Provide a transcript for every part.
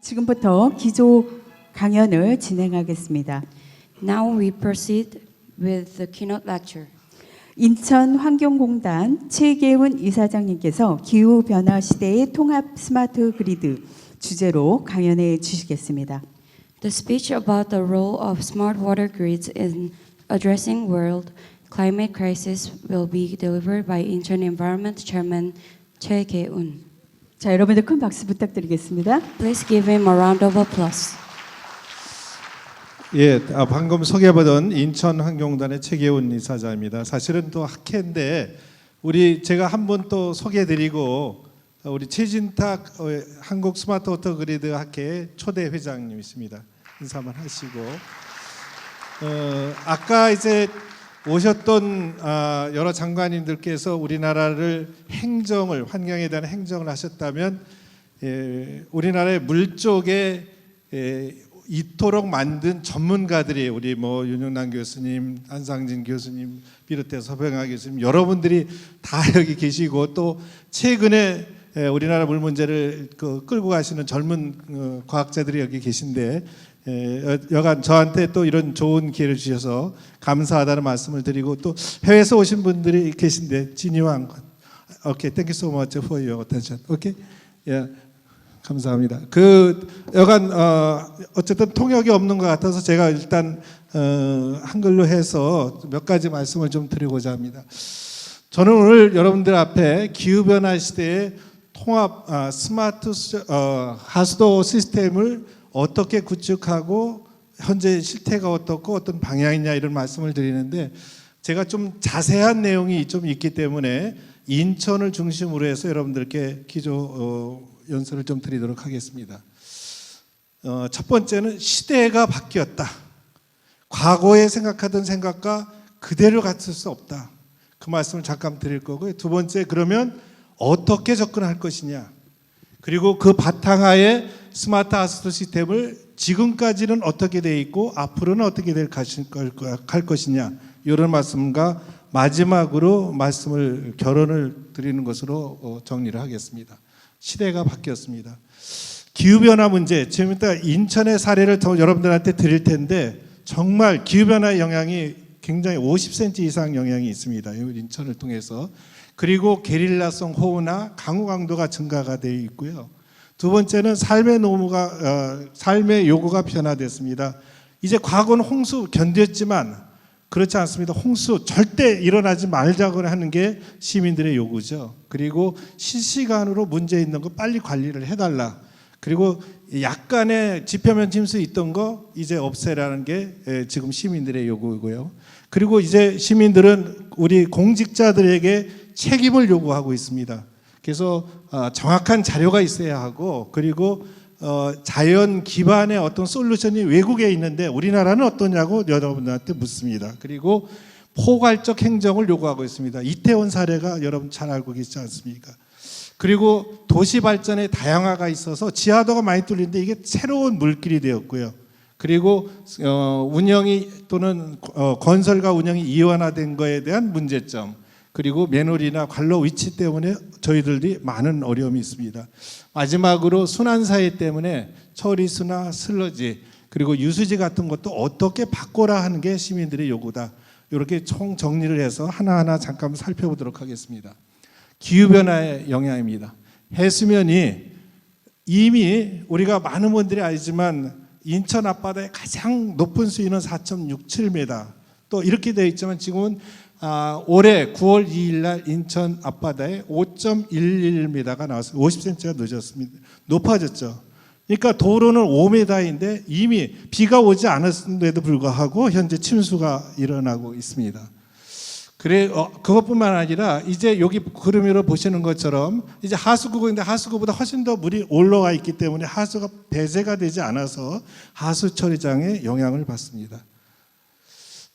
지금부터 기조 강연을 진행하겠습니다. Now we proceed with the keynote lecture. 인천환경공단 최계훈 이사장님께서 기후변화 시대의 통합 스마트 그리드 주제로 강연해 주시겠습니다. The speech about the role of smart water grids in addressing world climate crisis will be delivered by Incheon Environment Chairman Choi Jae-un. 자, 여러분들 큰 박수 부탁드리겠습니다. Please give him a round of applause. 예, 방금 소개받은 인천환경공단의 최계훈 이사장입니다. 사실은 또 학회인데 제가 한 번 또 소개해드리고 우리 최진탁 한국 스마트 워터 그리드 학회 초대 회장님이십니다. 인사 한번 하시고 아까 이제 오셨던 여러 장관님들께서 우리나라를 환경에 대한 행정을 하셨다면 우리나라의 물 쪽에 이토록 만든 전문가들이 우리 윤영남 교수님, 안상진 교수님 비롯해서 서병하 교수님 여러분들이 다 여기 계시고 또 최근에 우리나라 물 문제를 끌고 가시는 젊은 과학자들이 여기 계신데 여간 저한테 또 이런 좋은 기회를 주셔서 감사하다는 말씀을 드리고 또 해외에서 오신 분들이 계신데 진이왕, 오케이, thank you so much for your attention. 오케이, 예, 감사합니다. 여간 어쨌든 통역이 없는 것 같아서 제가 일단 한글로 해서 몇 가지 말씀을 좀 드리고자 합니다. 저는 오늘 여러분들 앞에 기후변화 시대의 통합 스마트 하수도 시스템을 어떻게 구축하고 현재 실태가 어떻고 어떤 방향이냐 이런 말씀을 드리는데 제가 좀 자세한 내용이 좀 있기 때문에 인천을 중심으로 해서 여러분들께 기조 연설을 좀 드리도록 하겠습니다. 첫 번째는 시대가 바뀌었다. 과거에 생각하던 생각과 그대로 같을 수 없다. 그 말씀을 잠깐 드릴 거고요. 두 번째, 그러면 어떻게 접근할 것이냐. 그리고 그 바탕하에 스마트 하수도 시스템을 지금까지는 어떻게 되어 있고 앞으로는 어떻게 갈 것이냐. 이런 말씀과 마지막으로 결론을 드리는 것으로 정리를 하겠습니다. 시대가 바뀌었습니다. 기후변화 문제, 지금 이따 인천의 사례를 더 여러분들한테 드릴 텐데 정말 기후변화의 영향이 굉장히 50cm 이상 영향이 있습니다. 인천을 통해서. 그리고 게릴라성 호우나 강우 강도가 증가가 되어 있고요. 두 번째는 삶의 요구가 변화됐습니다. 이제 과거는 홍수 견뎠지만 그렇지 않습니다. 홍수 절대 일어나지 말자고 하는 게 시민들의 요구죠. 그리고 실시간으로 문제 있는 거 빨리 관리를 해달라. 그리고 약간의 지표면 침수 있던 거 이제 없애라는 게 지금 시민들의 요구이고요. 그리고 이제 시민들은 우리 공직자들에게 책임을 요구하고 있습니다. 그래서 정확한 자료가 있어야 하고 그리고 자연 기반의 어떤 솔루션이 외국에 있는데 우리나라는 어떠냐고 여러분들한테 묻습니다. 그리고 포괄적 행정을 요구하고 있습니다. 이태원 사례가 여러분 잘 알고 계시지 않습니까? 그리고 도시 발전의 다양화가 있어서 지하도가 많이 뚫리는데 이게 새로운 물길이 되었고요. 그리고 운영이 또는 건설과 운영이 이원화된 거에 대한 문제점, 그리고 매너리나 관로 위치 때문에 저희들이 많은 어려움이 있습니다. 마지막으로 순환사회 때문에 처리수나 슬러지 그리고 유수지 같은 것도 어떻게 바꿔라 하는 게 시민들의 요구다. 이렇게 총 정리를 해서 하나하나 잠깐 살펴보도록 하겠습니다. 기후변화의 영향입니다. 해수면이 이미 우리가 많은 분들이 알지만 인천 앞바다의 가장 높은 수위는 4.67m 또 이렇게 되어 있지만 지금은 올해 9월 2일 날 인천 앞바다에 5.11m가 나왔어요. 50cm가 높아졌죠. 그러니까 도로는 5m인데 이미 비가 오지 않았음에도 불구하고 현재 침수가 일어나고 있습니다. 그것뿐만 아니라 이제 여기 그림 위로 보시는 것처럼 이제 하수구인데 하수구보다 훨씬 더 물이 올라와 있기 때문에 하수가 배제가 되지 않아서 하수 처리장에 영향을 받습니다.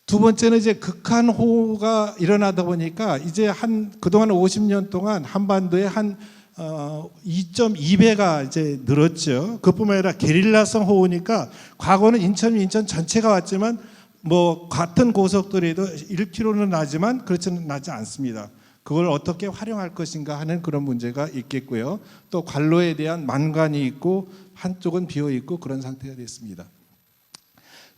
두 번째는 이제 극한호우가 일어나다 보니까 이제 그동안 50년 동안 한반도에 2.2배가 이제 늘었죠. 그뿐만 아니라 게릴라성 호우니까 과거는 인천 전체가 왔지만 같은 고속도로에도 1km는 나지만 그렇지는 나지 않습니다. 그걸 어떻게 활용할 것인가 하는 그런 문제가 있겠고요. 또 관로에 대한 만관이 있고 한쪽은 비어 있고 그런 상태가 됐습니다.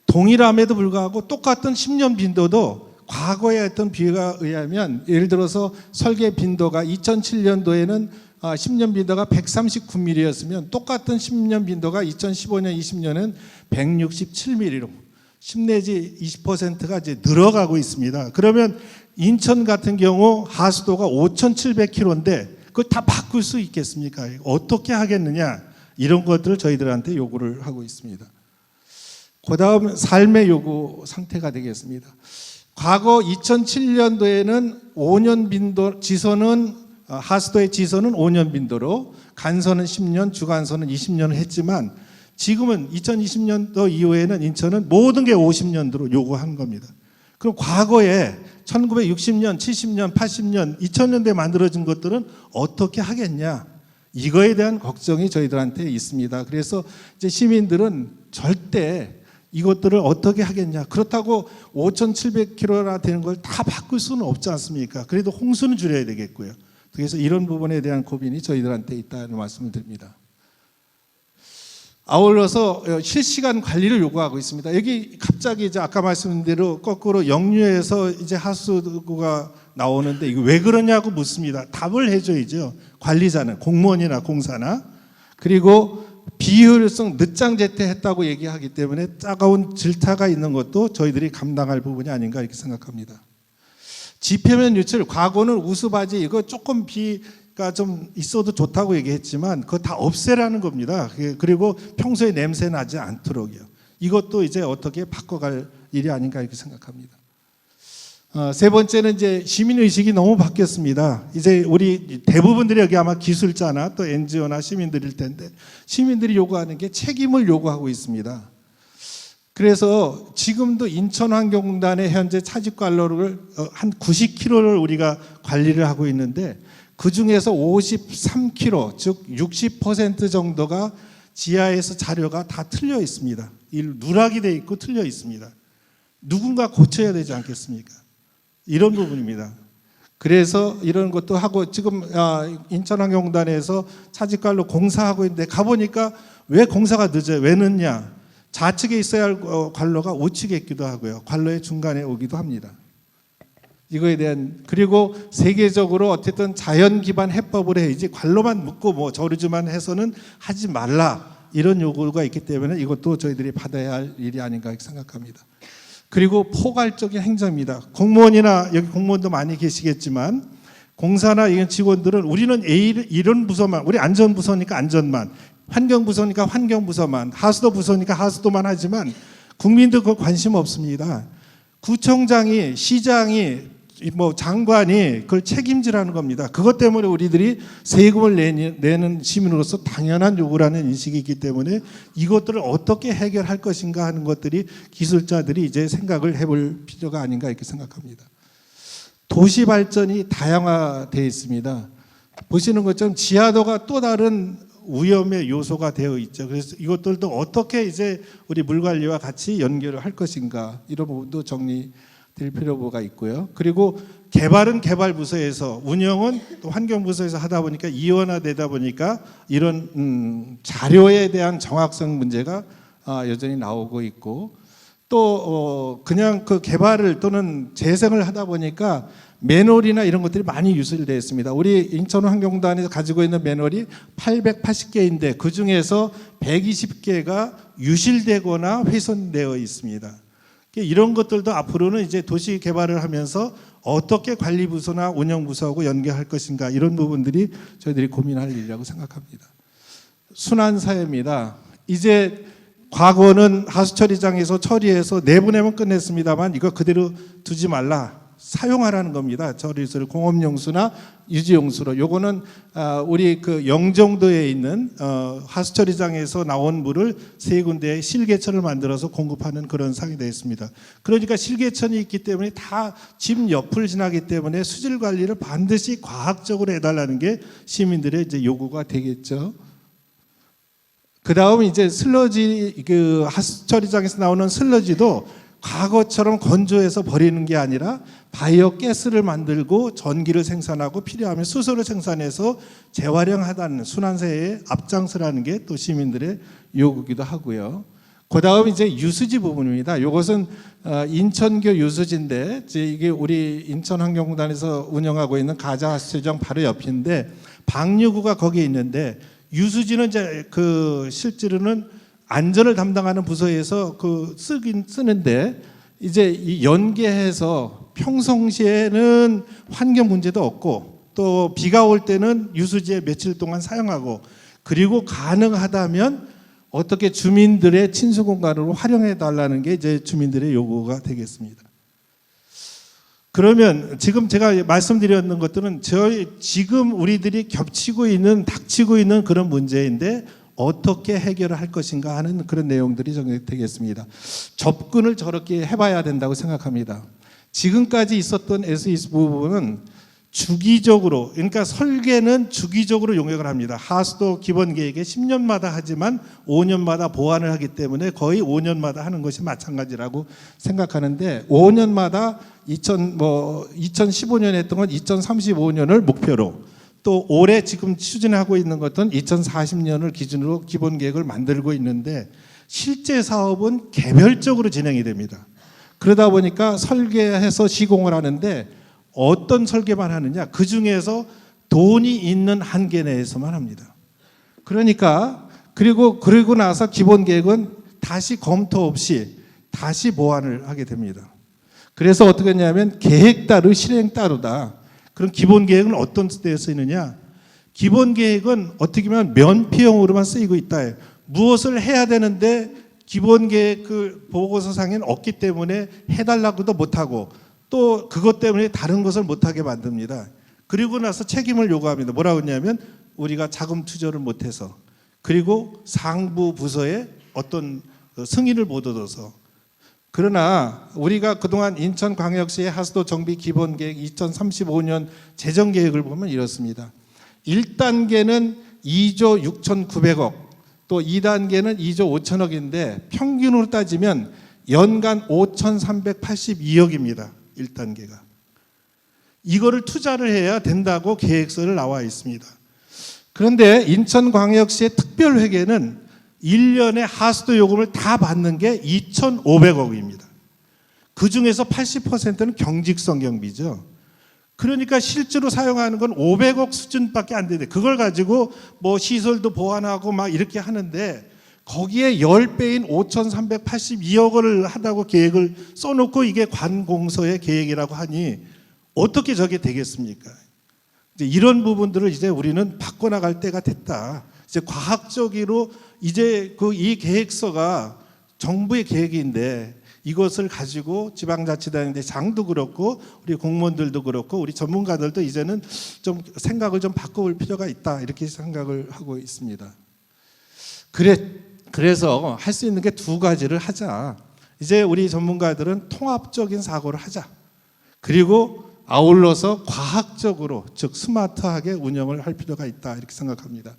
동일함에도 불구하고 똑같은 10년 빈도도 과거의 어떤 비에 의하면 예를 들어서 설계 빈도가 2007년도에는 10년 빈도가 139mm였으면 똑같은 10년 빈도가 2015년, 20년은 167mm로 10 내지 20%가 이제 늘어가고 있습니다. 그러면 인천 같은 경우 하수도가 5,700km인데 그걸 다 바꿀 수 있겠습니까? 어떻게 하겠느냐? 이런 것들을 저희들한테 요구를 하고 있습니다. 그 다음 삶의 요구 상태가 되겠습니다. 과거 2007년도에는 5년 빈도, 지선은 하수도의 지선은 5년 빈도로 간선은 10년, 주간선은 20년을 했지만 지금은 2020년도 이후에는 인천은 모든 게 50년도로 요구한 겁니다. 그럼 과거에 1960년, 70년, 80년, 2000년대에 만들어진 것들은 어떻게 하겠냐? 이거에 대한 걱정이 저희들한테 있습니다. 그래서 이제 시민들은 절대 이것들을 어떻게 하겠냐. 그렇다고 5,700km나 되는 걸 다 바꿀 수는 없지 않습니까? 그래도 홍수는 줄여야 되겠고요. 그래서 이런 부분에 대한 고민이 저희들한테 있다는 말씀을 드립니다. 아울러서 실시간 관리를 요구하고 있습니다. 여기 갑자기 이제 아까 말씀드린 대로 거꾸로 역류해서 이제 하수구가 나오는데 이거 왜 그러냐고 묻습니다. 답을 해줘야죠. 관리자는 공무원이나 공사나. 그리고 비효율성 늦장 제태했다고 얘기하기 때문에 따가운 질타가 있는 것도 저희들이 감당할 부분이 아닌가 이렇게 생각합니다. 지표면 유출, 과거는 우수바지 이거 조금 비가 좀 있어도 좋다고 얘기했지만 그거 다 없애라는 겁니다. 그리고 평소에 냄새 나지 않도록요. 이것도 이제 어떻게 바꿔갈 일이 아닌가 이렇게 생각합니다. 세 번째는 이제 시민의식이 너무 바뀌었습니다. 이제 우리 대부분들이 여기 아마 기술자나 또 NGO나 시민들일 텐데 시민들이 요구하는 게 책임을 요구하고 있습니다. 그래서 지금도 인천환경공단의 현재 차집관로를 한 90km를 우리가 관리를 하고 있는데 그 중에서 53km, 즉 60% 정도가 지하에서 자료가 다 틀려 있습니다. 누락이 돼 있고 틀려 있습니다. 누군가 고쳐야 되지 않겠습니까? 이런 부분입니다. 그래서 이런 것도 하고 지금 인천환경공단에서 차집관로 공사하고 있는데 가보니까 왜 공사가 늦어요? 왜 늦냐? 좌측에 있어야 할 관로가 우측에 있기도 하고요. 관로의 중간에 오기도 합니다. 이거에 대한 그리고 세계적으로 어쨌든 자연 기반 해법을 해야지 관로만 묻고 뭐 저르지만 해서는 하지 말라 이런 요구가 있기 때문에 이것도 저희들이 받아야 할 일이 아닌가 생각합니다. 그리고 포괄적인 행정입니다. 공무원이나 여기 공무원도 많이 계시겠지만 공사나 이런 직원들은 우리는 이런 부서만 우리 안전부서니까 안전만 환경부서니까 환경부서만 하수도부서니까 하수도만 하지만 국민들 그거 관심 없습니다. 구청장이 시장이 뭐 장관이 그걸 책임지라는 겁니다. 그것 때문에 우리들이 세금을 내는 시민으로서 당연한 요구라는 인식이 있기 때문에 이것들을 어떻게 해결할 것인가 하는 것들이 기술자들이 이제 생각을 해볼 필요가 아닌가 이렇게 생각합니다. 도시 발전이 다양화되어 있습니다. 보시는 것처럼 지하도가 또 다른 위험의 요소가 되어 있죠. 그래서 이것들도 어떻게 이제 우리 물 관리와 같이 연결을 할 것인가 이런 부분도 정리될 필요가 있고요. 그리고 개발은 개발부서에서 운영은 또 환경부서에서 하다 보니까 이원화되다 보니까 이런 자료에 대한 정확성 문제가 여전히 나오고 있고 또 그냥 그 개발을 또는 재생을 하다 보니까 매놀이나 이런 것들이 많이 유출되어 있습니다. 우리 인천환경공단에서 가지고 있는 매놀이 880개인데 그 중에서 120개가 유실되거나 훼손되어 있습니다. 이런 것들도 앞으로는 이제 도시 개발을 하면서 어떻게 관리부서나 운영부서하고 연계할 것인가 이런 부분들이 저희들이 고민할 일이라고 생각합니다. 순환사회입니다. 이제 과거는 하수처리장에서 처리해서 내보내면 끝냈습니다만 이거 그대로 두지 말라. 사용하라는 겁니다. 처리수를 공업용수나 유지용수로. 요거는 우리 그 영종도에 있는 하수처리장에서 나온 물을 세 군데에 실개천을 만들어서 공급하는 그런 상이 되어 있습니다. 그러니까 실개천이 있기 때문에 다 집 옆을 지나기 때문에 수질 관리를 반드시 과학적으로 해달라는 게 시민들의 이제 요구가 되겠죠. 그 다음 이제 슬러지 그 하수처리장에서 나오는 슬러지도 과거처럼 건조해서 버리는 게 아니라 바이오 가스를 만들고 전기를 생산하고 필요하면 수소를 생산해서 재활용하다는 순환사회의 앞장서라는 게 또 시민들의 요구기도 하고요. 그다음 이제 유수지 부분입니다. 이것은 인천교 유수지인데 이게 우리 인천환경공단에서 운영하고 있는 가자수정 바로 옆인데 방류구가 거기에 있는데 유수지는 이제 그 실제로는 안전을 담당하는 부서에서 쓰는데 이제 이 연계해서 평상시에는 환경 문제도 없고 또 비가 올 때는 유수지에 며칠 동안 사용하고 그리고 가능하다면 어떻게 주민들의 친수 공간으로 활용해 달라는 게 이제 주민들의 요구가 되겠습니다. 그러면 지금 제가 말씀드렸는 것들은 지금 우리들이 닥치고 있는 그런 문제인데 어떻게 해결을 할 것인가 하는 그런 내용들이 되겠습니다. 접근을 저렇게 해봐야 된다고 생각합니다. 지금까지 있었던 SES 부분은 주기적으로, 그러니까 설계는 주기적으로 용역을 합니다. 하수도 기본 계획에 10년마다 하지만 5년마다 보완을 하기 때문에 거의 5년마다 하는 것이 마찬가지라고 생각하는데 5년마다 2015년에 했던 건 2035년을 목표로 또 올해 지금 추진하고 있는 것은 2040년을 기준으로 기본 계획을 만들고 있는데 실제 사업은 개별적으로 진행이 됩니다. 그러다 보니까 설계해서 시공을 하는데 어떤 설계만 하느냐? 그 중에서 돈이 있는 한계 내에서만 합니다. 그러니까 그리고 나서 기본 계획은 다시 검토 없이 다시 보완을 하게 됩니다. 그래서 어떻게 했냐면 계획 따로 실행 따로다. 그럼 기본 계획은 어떤 때에 쓰이느냐? 기본 계획은 어떻게 보면 면피용으로만 쓰이고 있다. 무엇을 해야 되는데 기본 계획 그 보고서상에는 없기 때문에 해달라고도 못하고 또 그것 때문에 다른 것을 못하게 만듭니다. 그리고 나서 책임을 요구합니다. 뭐라고 했냐면 우리가 자금 투자를 못해서 그리고 상부 부서에 어떤 승인을 못 얻어서 그러나 우리가 그동안 인천광역시의 하수도 정비 기본계획 2035년 재정계획을 보면 이렇습니다. 1단계는 2조 6,900억 또 2단계는 2조 5천억인데 평균으로 따지면 연간 5,382억입니다. 1단계가. 이거를 투자를 해야 된다고 계획서를 나와 있습니다. 그런데 인천광역시의 특별회계는 1년에 하수도 요금을 다 받는 게 2,500억입니다. 그중에서 80%는 경직성 경비죠. 그러니까 실제로 사용하는 건 500억 수준밖에 안 되는데 그걸 가지고 뭐 시설도 보완하고 막 이렇게 하는데 거기에 10배인 5,382억을 하다고 계획을 써놓고 이게 관공서의 계획이라고 하니 어떻게 저게 되겠습니까? 이제 이런 부분들을 이제 우리는 바꿔나갈 때가 됐다. 이제 과학적으로 이제 이 계획서가 정부의 계획인데 이것을 가지고 지방자치단체장도 그렇고 우리 공무원들도 그렇고 우리 전문가들도 이제는 좀 생각을 좀 바꿔볼 필요가 있다 이렇게 생각을 하고 있습니다. 그래서 할 수 있는 게 두 가지를 하자. 이제 우리 전문가들은 통합적인 사고를 하자. 그리고 아울러서 과학적으로 즉 스마트하게 운영을 할 필요가 있다 이렇게 생각합니다.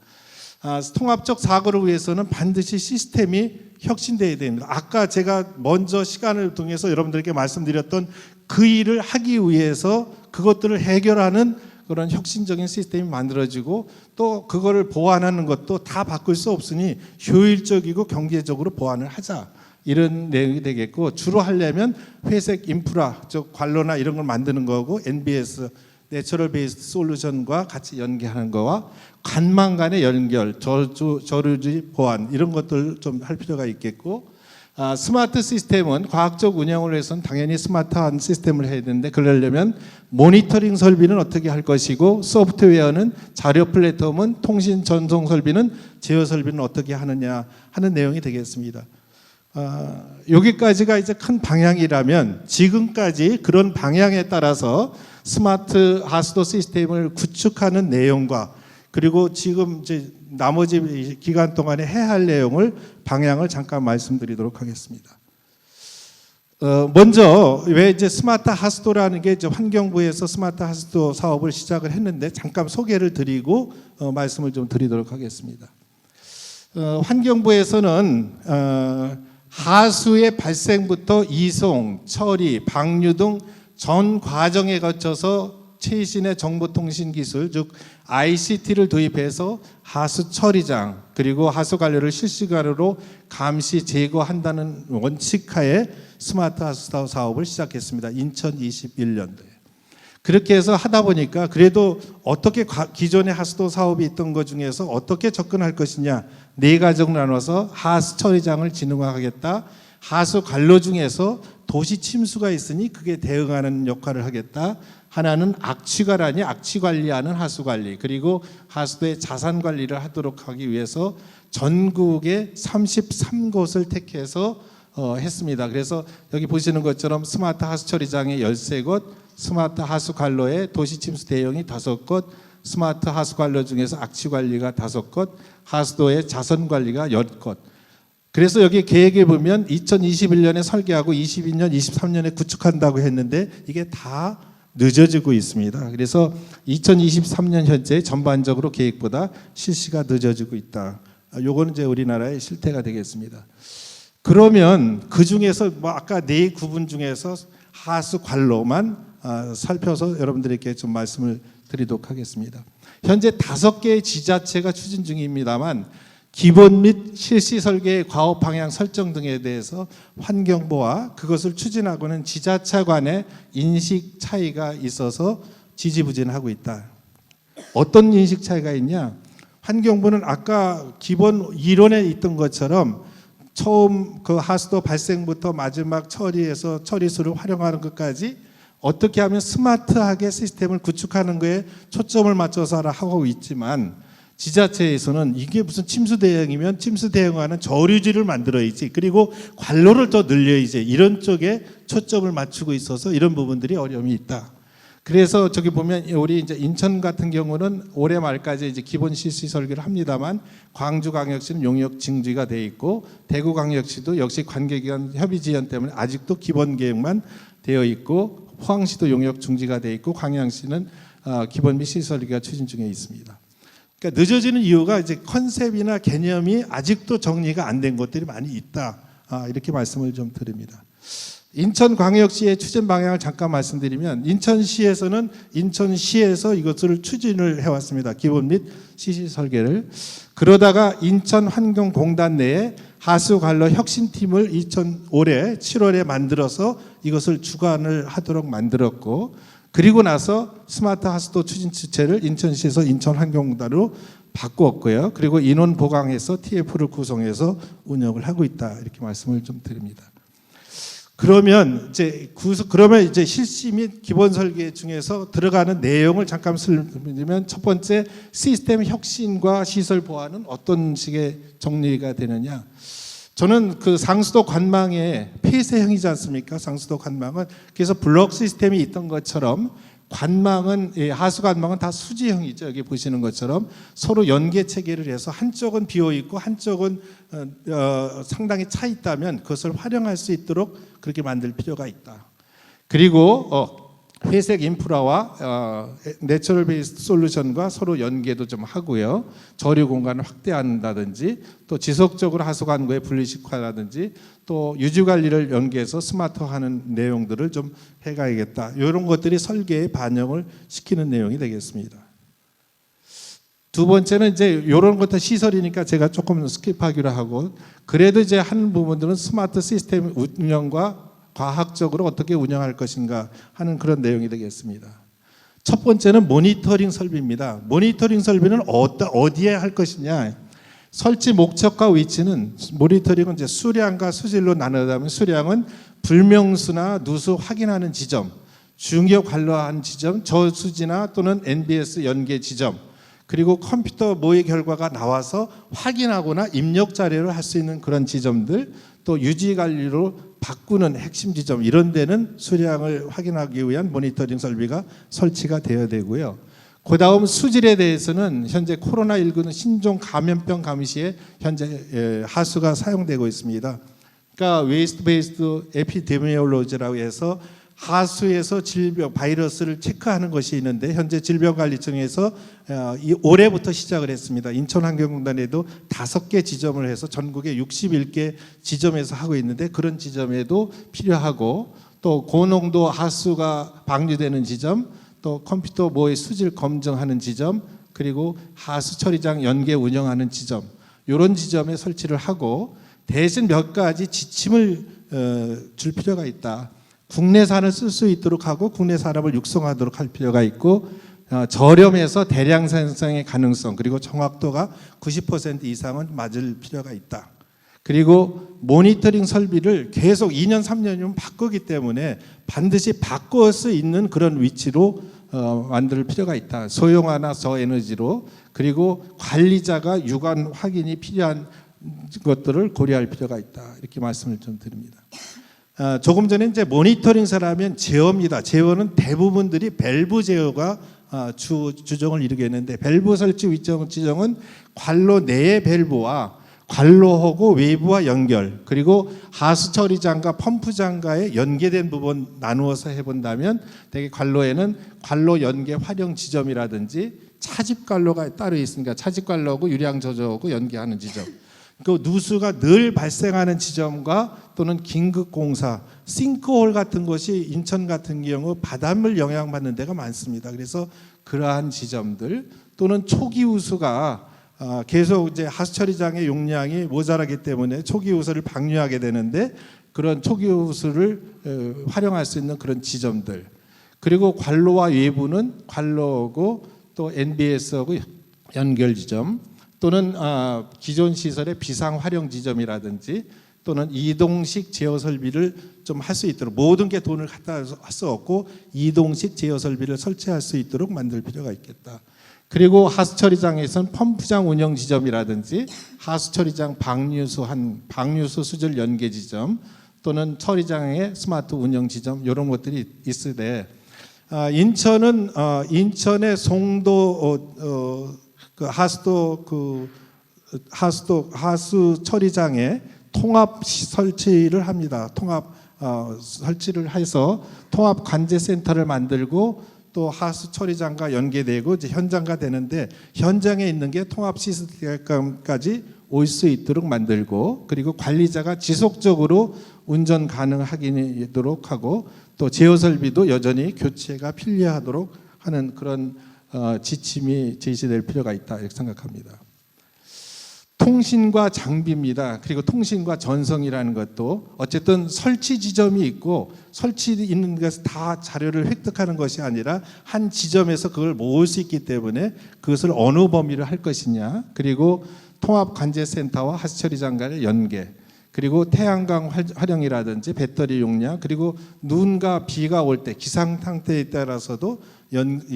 통합적 사고를 위해서는 반드시 시스템이 혁신되어야 됩니다. 아까 제가 먼저 시간을 통해서 여러분들에게 말씀드렸던 그 일을 하기 위해서 그것들을 해결하는 그런 혁신적인 시스템이 만들어지고 또 그거를 보완하는 것도 다 바꿀 수 없으니 효율적이고 경제적으로 보완을 하자. 이런 내용이 되겠고 주로 하려면 회색 인프라, 즉 관로나 이런 걸 만드는 거고 NBS, 내추럴 베이스드 솔루션과 같이 연계하는 거와 관망 간의 연결, 저류지 보완 이런 것들 좀 할 필요가 있겠고 스마트 시스템은 과학적 운영을 위해서는 당연히 스마트한 시스템을 해야 되는데 그러려면 모니터링 설비는 어떻게 할 것이고 소프트웨어는 자료 플랫폼은 통신 전송 설비는 제어 설비는 어떻게 하느냐 하는 내용이 되겠습니다. 여기까지가 이제 큰 방향이라면 지금까지 그런 방향에 따라서 스마트 하수도 시스템을 구축하는 내용과 그리고 지금 이제 나머지 기간 동안에 해야 할 내용을 방향을 잠깐 말씀드리도록 하겠습니다. 먼저 왜 이제 스마트 하수도라는 게 이제 환경부에서 스마트 하수도 사업을 시작을 했는데 잠깐 소개를 드리고 말씀을 좀 드리도록 하겠습니다. 환경부에서는 하수의 발생부터 이송, 처리, 방류 등 전 과정에 거쳐서 최신의 정보통신 기술, 즉 ICT를 도입해서 하수 처리장 그리고 하수 관리를 실시간으로 감시 제거한다는 원칙하에 스마트 하수 사업을 시작했습니다. 2021년도에. 그렇게 해서 하다 보니까 그래도 어떻게 기존의 하수도 사업이 있던 것 중에서 어떻게 접근할 것이냐, 네 가지로 나눠서 하수 처리장을 진흥화하겠다, 하수 관로 중에서 도시 침수가 있으니 그게 대응하는 역할을 하겠다, 하나는 악취가라니 악취 관리하는 하수 관리, 그리고 하수도의 자산 관리를 하도록 하기 위해서 전국에 33곳을 택해서 했습니다. 그래서 여기 보시는 것처럼 스마트 하수 처리장에 13곳, 스마트 하수 관로에 도시 침수 대응이 5곳, 스마트 하수 관로 중에서 악취 관리가 5곳, 하수도의 자선 관리가 10곳. 그래서 여기 계획에 보면 2021년에 설계하고 22년, 23년에 구축한다고 했는데 이게 다 늦어지고 있습니다. 그래서 2023년 현재 전반적으로 계획보다 실시가 늦어지고 있다. 요거는 이제 우리나라의 실태가 되겠습니다. 그러면 그 중에서 뭐 아까 네 구분 중에서 하수 관로만 살펴서 여러분들에게 좀 말씀을 드리도록 하겠습니다. 현재 5개의 지자체가 추진 중입니다만 기본 및 실시 설계의 과업 방향 설정 등에 대해서 환경부와 그것을 추진하고는 지자체 간의 인식 차이가 있어서 지지부진하고 있다. 어떤 인식 차이가 있냐? 환경부는 아까 기본 이론에 있던 것처럼 처음 그 하수도 발생부터 마지막 처리에서 처리수를 활용하는 것까지 어떻게 하면 스마트하게 시스템을 구축하는 거에 초점을 맞춰서 하고 있지만 지자체에서는 이게 무슨 침수 대응이면 침수 대응하는 저류지를 만들어야지, 그리고 관로를 더 늘려야지, 이런 쪽에 초점을 맞추고 있어서 이런 부분들이 어려움이 있다. 그래서 저기 보면 우리 이제 인천 같은 경우는 올해 말까지 이제 기본 실시 설계를 합니다만 광주광역시는 용역 징지가 돼 있고 대구광역시도 역시 관계기관 협의 지연 때문에 아직도 기본 계획만 되어 있고 포항시도 용역 중지가 돼 있고 광양시는 기본 및 실시 설계가 추진 중에 있습니다. 그러니까 늦어지는 이유가 이제 컨셉이나 개념이 아직도 정리가 안 된 것들이 많이 있다. 이렇게 말씀을 좀 드립니다. 인천광역시의 추진 방향을 잠깐 말씀드리면 인천시에서는 인천시에서 이것을 추진을 해왔습니다. 기본 및 실시 설계를. 그러다가 인천환경공단 내에 하수관로 혁신팀을 올해 7월에 만들어서 이것을 주관을 하도록 만들었고, 그리고 나서 스마트 하수도 추진 주체를 인천시에서 인천환경공단으로 바꾸었고요. 그리고 인원 보강해서 TF를 구성해서 운영을 하고 있다. 이렇게 말씀을 좀 드립니다. 그러면 이제 실시 및 기본 설계 중에서 들어가는 내용을 잠깐 설명드리면, 첫 번째 시스템 혁신과 시설 보완은 어떤 식의 정리가 되느냐. 저는 그 상수도 관망의 폐쇄형이지 않습니까? 상수도 관망은. 그래서 블록 시스템이 있던 것처럼 관망은, 하수 관망은 다 수지형이죠. 여기 보시는 것처럼 서로 연계 체계를 해서 한쪽은 비어 있고 한쪽은 상당히 차 있다면 그것을 활용할 수 있도록 그렇게 만들 필요가 있다. 그리고 회색 인프라와 내추럴 베이스 솔루션과 서로 연계도 좀 하고요. 저류 공간을 확대한다든지, 또 지속적으로 하수 관구의 분리식화라든지, 또 유지 관리를 연계해서 스마트화하는 내용들을 좀 해가야겠다. 이런 것들이 설계에 반영을 시키는 내용이 되겠습니다. 두 번째는 이제 이런 것도 시설이니까 제가 조금 스킵하기로 하고, 그래도 이제 한 부분들은 스마트 시스템 운영과 과학적으로 어떻게 운영할 것인가 하는 그런 내용이 되겠습니다. 첫 번째는 모니터링 설비입니다. 모니터링 설비는 어디에 할 것이냐. 설치 목적과 위치는, 모니터링은 이제 수량과 수질로 나누다면 수량은 불명수나 누수 확인하는 지점, 중요 관로한 지점, 저수지나 또는 NBS 연계 지점, 그리고 컴퓨터 모의 결과가 나와서 확인하거나 입력 자료를 할 수 있는 그런 지점들, 또 유지 관리로 바꾸는 핵심 지점, 이런 데는 수량을 확인하기 위한 모니터링 설비가 설치가 되어야 되고요. 그 다음 수질에 대해서는 현재 코로나19는 신종 감염병 감시에 현재 하수가 사용되고 있습니다. 그러니까 웨이스트 베이스드 에피데미올로지라고 해서 하수에서 질병 바이러스를 체크하는 것이 있는데 현재 질병관리청에서 올해부터 시작을 했습니다. 인천환경공단에도 5개 지점을 해서 전국에 61개 지점에서 하고 있는데 그런 지점에도 필요하고 또 고농도 하수가 방류되는 지점, 또 컴퓨터 모의 수질 검증하는 지점, 그리고 하수 처리장 연계 운영하는 지점, 이런 지점에 설치를 하고 대신 몇 가지 지침을 줄 필요가 있다. 국내산을 쓸 수 있도록 하고 국내 산업을 육성하도록 할 필요가 있고 저렴해서 대량 생산의 가능성 그리고 정확도가 90% 이상은 맞을 필요가 있다. 그리고 모니터링 설비를 계속 2년 3년이면 바꾸기 때문에 반드시 바꿀 수 있는 그런 위치로 만들 필요가 있다. 소형화나 저에너지로. 그리고 관리자가 유관 확인이 필요한 것들을 고려할 필요가 있다. 이렇게 말씀을 좀 드립니다. 조금 전에 이제 모니터링 사라면 제어입니다. 제어는 대부분들이 밸브 제어가 주종을 이루게 했는데 밸브 설치 위치 지정은 관로 내의 밸브와 관로하고 외부와 연결, 그리고 하수 처리장과 펌프장과의 연계된 부분 나누어서 해본다면 대개 관로에는 관로 연계 활용 지점이라든지 차집 관로가 따로 있으니까 차집 관로하고 유량 저조하고 연계하는 지점, 그 누수가 늘 발생하는 지점과 또는 긴급 공사, 싱크홀 같은 것이 인천 같은 경우 바닷물 영향받는 데가 많습니다. 그래서 그러한 지점들 또는 초기 우수가 계속 이제 하수처리장의 용량이 모자라기 때문에 초기 우수를 방류하게 되는데 그런 초기 우수를 활용할 수 있는 그런 지점들, 그리고 관로와 외부는 관로하고 또 NBS하고 연결 지점, 또는 기존 시설의 비상 활용 지점이라든지 또는 이동식 제어 설비를 좀 할 수 있도록, 모든 게 돈을 갖다 할 수 없고 이동식 제어 설비를 설치할 수 있도록 만들 필요가 있겠다. 그리고 하수처리장에서는 펌프장 운영 지점이라든지 하수처리장 방류수 수질 연계 지점 또는 처리장의 스마트 운영 지점, 이런 것들이 있으되 인천은 인천의 송도 하수 처리장에 통합 설치를 합니다. 통합 설치를 해서 통합 관제 센터를 만들고 또 하수 처리장과 연계되고 이제 현장화 되는데 현장에 있는 게 통합 시스템까지 올 수 있도록 만들고, 그리고 관리자가 지속적으로 운전 가능하도록 하고 또 제어 설비도 여전히 교체가 필요하도록 하는 그런 지침이 제시될 필요가 있다 이렇게 생각합니다. 통신과 장비입니다. 그리고 통신과 전송이라는 것도 어쨌든 설치 지점이 있고 설치 있는 것을 다 자료를 획득하는 것이 아니라 한 지점에서 그걸 모을 수 있기 때문에 그것을 어느 범위를 할 것이냐, 그리고 통합 관제센터와 하수처리장 간의 연계, 그리고 태양광 활용이라든지 배터리 용량, 그리고 눈과 비가 올 때 기상 상태에 따라서도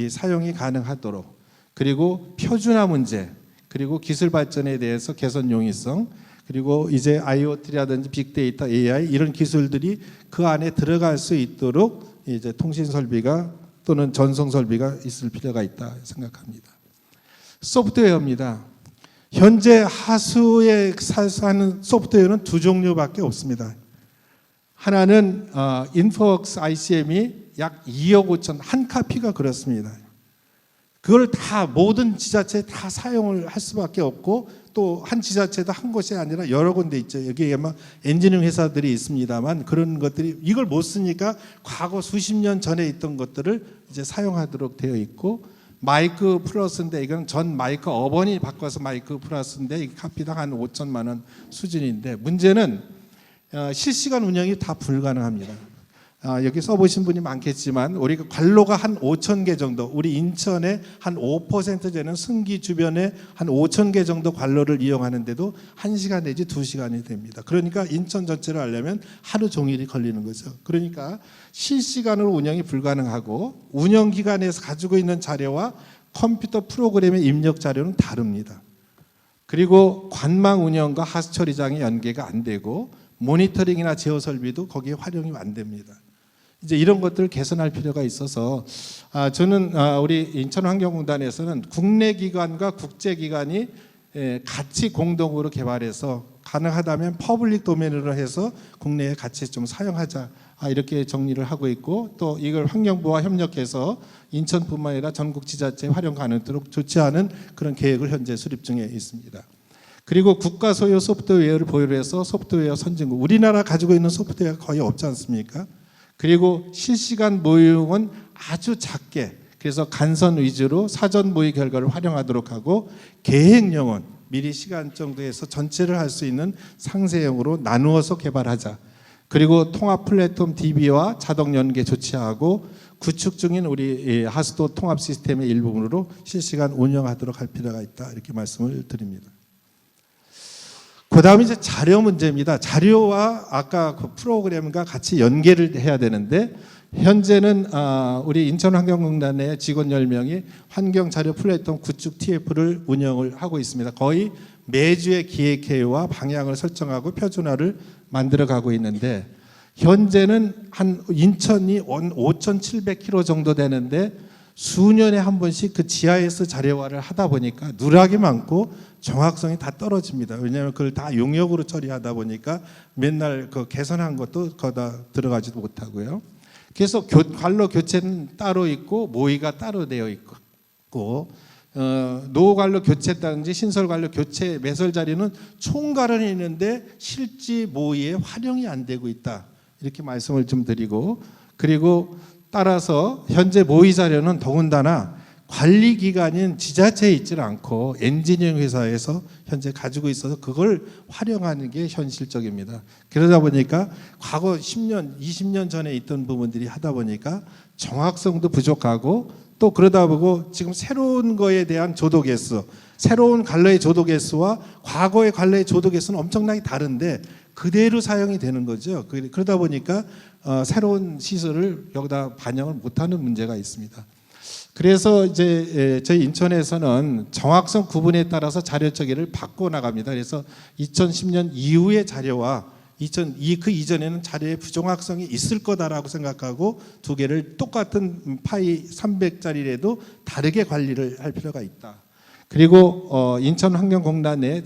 사용이 가능하도록, 그리고 표준화 문제, 그리고 기술 발전에 대해서 개선 용이성, 그리고 이제 IoT라든지 빅데이터, AI 이런 기술들이 그 안에 들어갈 수 있도록 이제 통신 설비가 또는 전송 설비가 있을 필요가 있다 생각합니다. 소프트웨어입니다. 현재 하수에 사는 소프트웨어는 두 종류밖에 없습니다. 하나는 인포웍스 ICM이 약 2억 5천 한 카피가 그렇습니다. 그걸 다 모든 지자체에 다 사용을 할 수밖에 없고 또 한 지자체도 한 곳이 아니라 여러 군데 있죠. 여기에 막 엔지니어링 회사들이 있습니다만 그런 것들이 이걸 못 쓰니까 과거 수십 년 전에 있던 것들을 이제 사용하도록 되어 있고, 마이크 플러스인데 이건 전 마이크 어번이 바꿔서 마이크 플러스인데 이 카피당 한 5천만 원 수준인데 문제는 실시간 운영이 다 불가능합니다. 여기 써보신 분이 많겠지만 우리가 관로가 한 5천 개 정도, 우리 인천의 한 5% 되는 승기 주변에 한 5천 개 정도 관로를 이용하는데도 1시간 내지 2시간이 됩니다. 그러니까 인천 전체를 하려면 하루 종일이 걸리는 거죠. 그러니까 실시간으로 운영이 불가능하고 운영기관에서 가지고 있는 자료와 컴퓨터 프로그램의 입력 자료는 다릅니다. 그리고 관망 운영과 하수처리장이 연계가 안 되고 모니터링이나 제어 설비도 거기에 활용이 안 됩니다. 이제 이런 것들을 개선할 필요가 있어서 저는 우리 인천환경공단에서는 국내 기관과 국제 기관이 같이 공동으로 개발해서 가능하다면 퍼블릭 도메인으로 해서 국내에 같이 좀 사용하자 이렇게 정리를 하고 있고, 또 이걸 환경부와 협력해서 인천뿐만 아니라 전국 지자체 활용 가능도록 조치하는 그런 계획을 현재 수립 중에 있습니다. 그리고 국가 소유 소프트웨어를 보유를 해서 소프트웨어 선진국, 우리나라 가지고 있는 소프트웨어가 거의 없지 않습니까? 그리고 실시간 모의응은 아주 작게, 그래서 간선 위주로 사전 모의 결과를 활용하도록 하고, 계획령은 미리 시간 정도에서 전체를 할 수 있는 상세형으로 나누어서 개발하자. 그리고 통합 플랫폼 DB와 자동 연계 조치하고 구축 중인 우리 하수도 통합 시스템의 일부분으로 실시간 운영하도록 할 필요가 있다, 이렇게 말씀을 드립니다. 그다음에 이제 자료 문제입니다. 자료와 아까 그 프로그램과 같이 연계를 해야 되는데, 현재는 우리 인천환경공단의 직원 10명이 환경자료 플랫폼 구축 TF를 운영을 하고 있습니다. 거의 매주의 기획회의와 방향을 설정하고 표준화를 만들어가고 있는데, 현재는 한 인천이 5,700km 정도 되는데 수년에 한 번씩 그 GIS 자료화를 하다 보니까 누락이 많고 정확성이 다 떨어집니다. 왜냐하면 그걸 다 용역으로 처리하다 보니까 맨날 그 개선한 것도 거기다 들어가지도 못하고요. 그래서 관로 교체는 따로 있고 모의가 따로 되어 있고, 노관로 교체라든지 신설 관로 교체 매설 자리는 총괄은 있는데 실지 모의에 활용이 안 되고 있다, 이렇게 말씀을 좀 드리고, 그리고 따라서 현재 모의 자료는 더군다나 관리 기관인 지자체에 있지 않고 엔지니어링 회사에서 현재 가지고 있어서 그걸 활용하는 게 현실적입니다. 그러다 보니까 과거 10년, 20년 전에 있던 부분들이 하다 보니까 정확성도 부족하고, 또 그러다 보고 지금 새로운 거에 대한 조도 개수, 새로운 관로의 조도 개수와 과거의 관로의 조도 개수는 엄청나게 다른데 그대로 사용이 되는 거죠. 그러다 보니까 새로운 시설을 여기다 반영을 못하는 문제가 있습니다. 그래서 이제 저희 인천에서는 정확성 구분에 따라서 자료 처리를 바꿔 나갑니다. 그래서 2010년 이후의 자료와 그 이전에는 자료의 부정확성이 있을 거다라고 생각하고 두 개를 똑같은 파이 300짜리라도 다르게 관리를 할 필요가 있다. 그리고 인천환경공단 내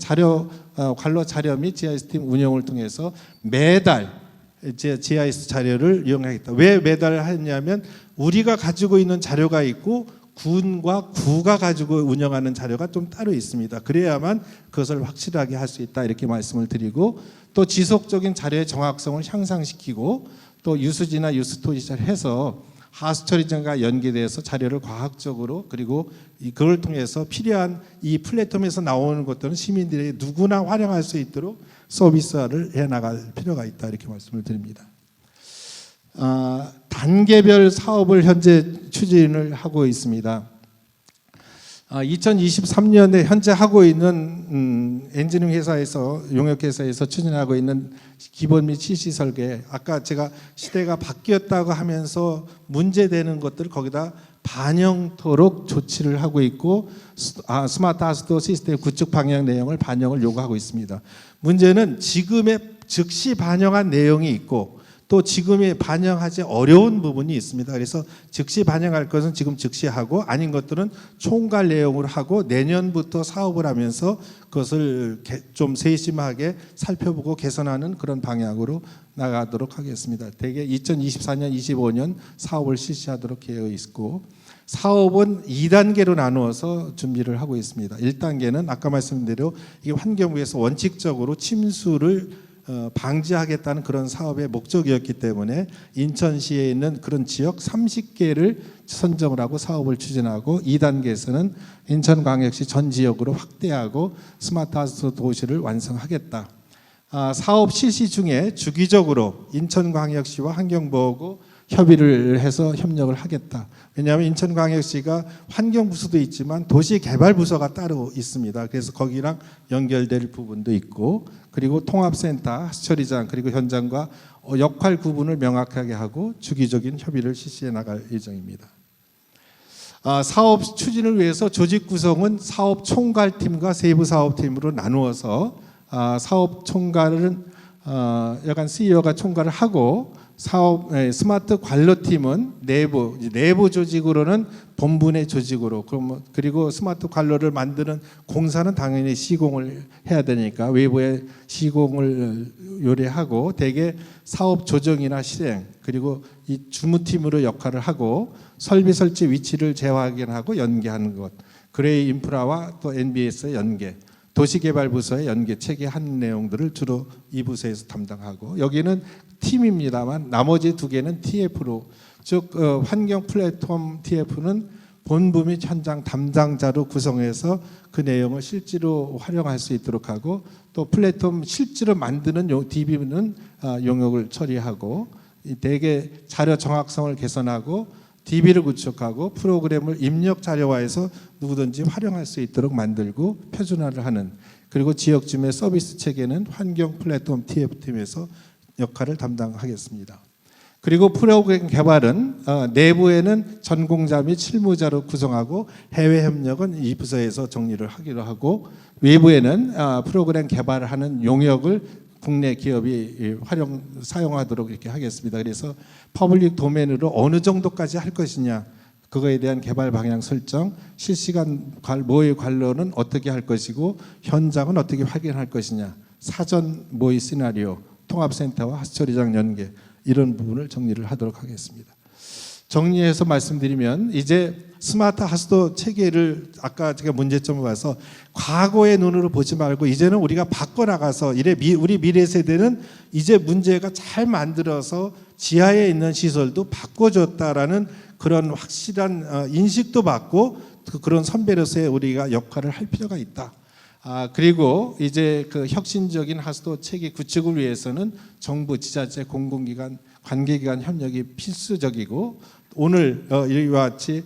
관로 자료 및 GIS팀 운영을 통해서 매달 GIS 자료를 이용하겠다. 왜 매달 하냐면 우리가 가지고 있는 자료가 있고 군과 구가 가지고 운영하는 자료가 좀 따로 있습니다. 그래야만 그것을 확실하게 할 수 있다, 이렇게 말씀을 드리고, 또 지속적인 자료의 정확성을 향상시키고, 또 유수지나 유수토지를 해서 하수처리장과 연계돼서 자료를 과학적으로, 그리고 그걸 통해서 필요한 이 플랫폼에서 나오는 것들은 시민들이 누구나 활용할 수 있도록 서비스화를 해나갈 필요가 있다, 이렇게 말씀을 드립니다. 단계별 사업을 현재 추진을 하고 있습니다. 2023년에 현재 하고 있는 엔지니어링 회사에서, 용역회사에서 추진하고 있는 기본 및 실시 설계, 아까 제가 시대가 바뀌었다고 하면서 문제되는 것들을 거기다 반영토록 조치를 하고 있고, 스마트 하수도 시스템 구축 방향 내용을 반영을 요구하고 있습니다. 문제는 지금의 즉시 반영한 내용이 있고 또 지금에 반영하지 어려운 부분이 있습니다. 그래서 즉시 반영할 것은 지금 즉시 하고, 아닌 것들은 총괄 내용으로 하고 내년부터 사업을 하면서 그것을 좀 세심하게 살펴보고 개선하는 그런 방향으로 나가도록 하겠습니다. 대개 2024년, 25년 사업을 실시하도록 되어 있고, 사업은 2단계로 나누어서 준비를 하고 있습니다. 1단계는 아까 말씀드린 대로 이게 환경부에서 원칙적으로 침수를 방지하겠다는 그런 사업의 목적이었기 때문에 인천시에 있는 그런 지역 30개를 선정을 하고 사업을 추진하고, 2단계에서는 인천광역시 전 지역으로 확대하고 스마트 하수도 도시를 완성하겠다. 사업 실시 중에 주기적으로 인천광역시와 환경부하고 협의를 해서 협력을 하겠다. 왜냐하면 인천광역시가 환경부서도 있지만 도시개발부서가 따로 있습니다. 그래서 거기랑 연결될 부분도 있고, 그리고 통합센터, 하수처리장, 그리고 현장과 역할 구분을 명확하게 하고 주기적인 협의를 실시해 나갈 예정입니다. 사업 추진을 위해서 조직 구성은 사업 총괄팀과 세부 사업팀으로 나누어서 사업 총괄은 여간 CEO가 총괄을 하고, 스마트 관로팀은 내부 조직으로는 본분의 조직으로, 그리고 스마트 관로를 만드는 공사는 당연히 시공을 해야 되니까 외부에 시공을 요리하고 대개 사업 조정이나 실행, 그리고 이 주무팀으로 역할을 하고 설비 설치 위치를 재확인하고 연계하는 것, 그레이 인프라와 또 NBS의 연계, 도시개발부서의 연계 체계한 내용들을 주로 이 부서에서 담당하고, 여기는 팀입니다만 나머지 두 개는 TF로, 즉 환경 플랫폼 TF는 본부 및 현장 담당자로 구성해서 그 내용을 실제로 활용할 수 있도록 하고, 또 플랫폼 실제로 만드는 DB는 용역을 처리하고, 대개 자료 정확성을 개선하고 DB를 구축하고 프로그램을 입력 자료화해서 누구든지 활용할 수 있도록 만들고 표준화를 하는, 그리고 지역주민의 서비스 체계는 환경 플랫폼 TF팀에서 역할을 담당하겠습니다. 그리고 프로그램 개발은 내부에는 전공자 및 실무자로 구성하고 해외 협력은 이 부서에서 정리를 하기로 하고, 외부에는 프로그램 개발을 하는 용역을 국내 기업이 사용하도록 이렇게 하겠습니다. 그래서 퍼블릭 도메인으로 어느 정도까지 할 것이냐, 그거에 대한 개발 방향 설정, 실시간 모의 관로는 어떻게 할 것이고 현장은 어떻게 확인할 것이냐, 사전 모의 시나리오, 통합센터와 하수처리장 연계, 이런 부분을 정리를 하도록 하겠습니다. 정리해서 말씀드리면, 이제 스마트 하수도 체계를 아까 제가 문제점을 봐서 과거의 눈으로 보지 말고 이제는 우리가 바꿔나가서 우리 미래 세대는 이제 문제가 잘 만들어서 지하에 있는 시설도 바꿔줬다라는 그런 확실한 인식도 받고, 그런 선배로서의 우리가 역할을 할 필요가 있다. 그리고 이제 그 혁신적인 하수도 체계 구축을 위해서는 정부, 지자체, 공공기관, 관계기관 협력이 필수적이고, 오늘 이와 같이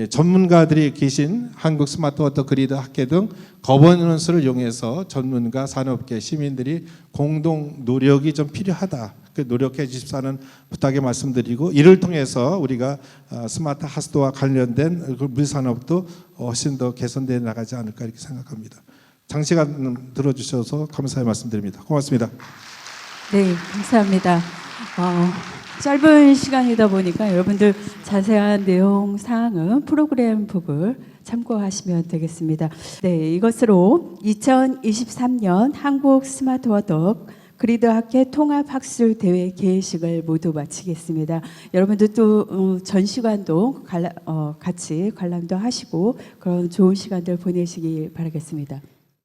전문가들이 계신 한국 스마트 워터 그리드 학회 등 거버넌스를 이용해서 전문가, 산업계, 시민들이 공동 노력이 좀 필요하다. 그 노력해 주십사는 부탁에 말씀드리고, 이를 통해서 우리가 스마트 하수도와 관련된 물산업도 훨씬 더 개선되어 나가지 않을까 이렇게 생각합니다. 장시간 들어주셔서 감사의 말씀드립니다. 고맙습니다. 네, 감사합니다. 짧은 시간이다 보니까 여러분들 자세한 내용 사항은 프로그램 북을 참고하시면 되겠습니다. 네, 이것으로 2023년 한국 스마트 워터 그리드 학회 통합 학술 대회 개회식을 모두 마치겠습니다. 여러분들 또 전시관도 같이 관람도 하시고 그런 좋은 시간들 보내시기 바라겠습니다.